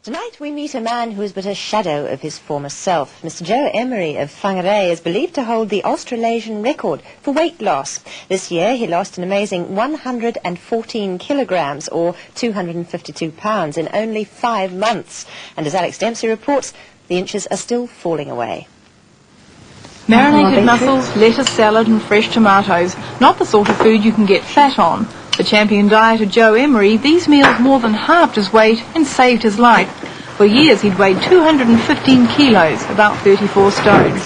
Tonight we meet a man who is but a shadow of his former self. Mr. Joe Emery of Whangarei is believed to hold the Australasian record for weight loss. This year he lost an amazing 114 kilograms or 252 pounds in only 5 months. And as Alex Dempsey reports, the inches are still falling away. Marinated mussels, lettuce salad and fresh tomatoes. Not the sort of food you can get fat on. The champion dieter Joe Emery, these meals more than halved his weight and saved his life. For years he'd weighed 215 kilos, about 34 stone.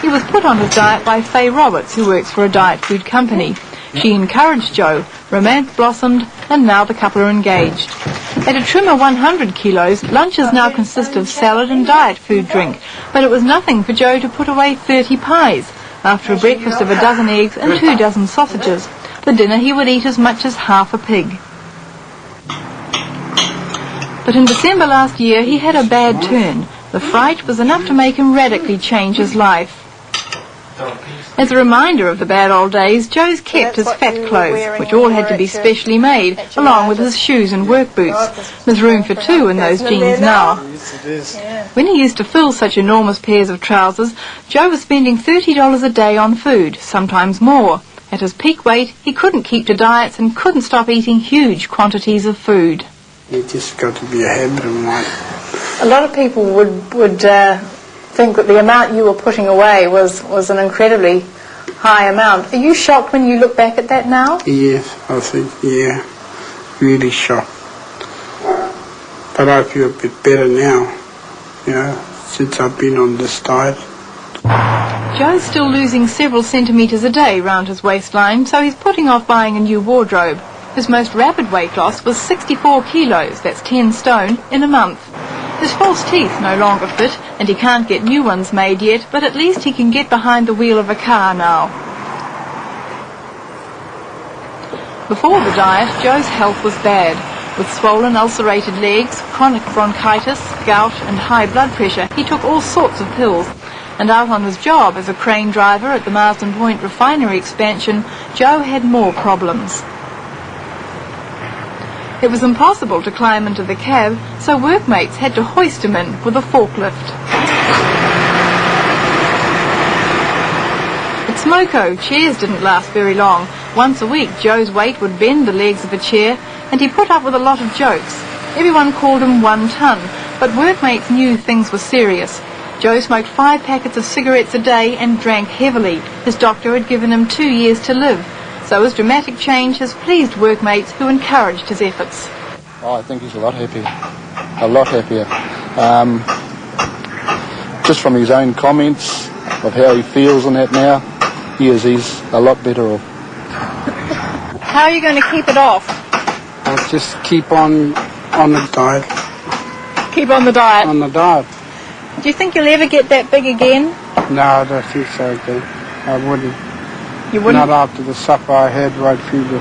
He was put on his diet by Faye Roberts, who works for a diet food company. She encouraged Joe, romance blossomed, and now the couple are engaged. At a trimmer 100 kilos, lunches now consist of salad and diet food drink, but it was nothing for Joe to put away 30 pies, after a breakfast of a dozen eggs and 2 dozen sausages. For dinner he would eat as much as half a pig. But in December last year he had a bad turn. The fright was enough to make him radically change his life. As a reminder of the bad old days, Joe's kept his fat clothes, which all had to be specially made, along with his shoes and work boots. There's room for 2 in those jeans now. When he used to fill such enormous pairs of trousers, Joe was spending $30 a day on food, sometimes more. At his peak weight, he couldn't keep to diets and couldn't stop eating huge quantities of food. You just got to be a habit of life. A lot of people would think that the amount you were putting away was an incredibly high amount. Are you shocked when you look back at that now? Yes, I think, yeah, really shocked. But I feel a bit better now, since I've been on this diet. Joe's still losing several centimetres a day round his waistline, so he's putting off buying a new wardrobe. His most rapid weight loss was 64 kilos, that's 10 stone, in a month. His false teeth no longer fit, and he can't get new ones made yet, but at least he can get behind the wheel of a car now. Before the diet, Joe's health was bad. With swollen, ulcerated legs, chronic bronchitis, gout and high blood pressure, he took all sorts of pills. And out on his job as a crane driver at the Marsden Point refinery expansion, Joe had more problems. It was impossible to climb into the cab, so workmates had to hoist him in with a forklift. At Smoko, chairs didn't last very long. Once a week, Joe's weight would bend the legs of a chair, and he put up with a lot of jokes. Everyone called him 1 ton, but workmates knew things were serious. Joe smoked 5 packets of cigarettes a day and drank heavily. His doctor had given him 2 years to live. So his dramatic change has pleased workmates who encouraged his efforts. Oh, I think he's a lot happier. A lot happier. Just from his own comments of how he feels and that now, he's a lot better off. How are you going to keep it off? I'll just keep on the diet. Keep on the diet? On the diet. Do you think you'll ever get that big again? No, I don't think so again. I wouldn't. You wouldn't? Not after the supper I had right through the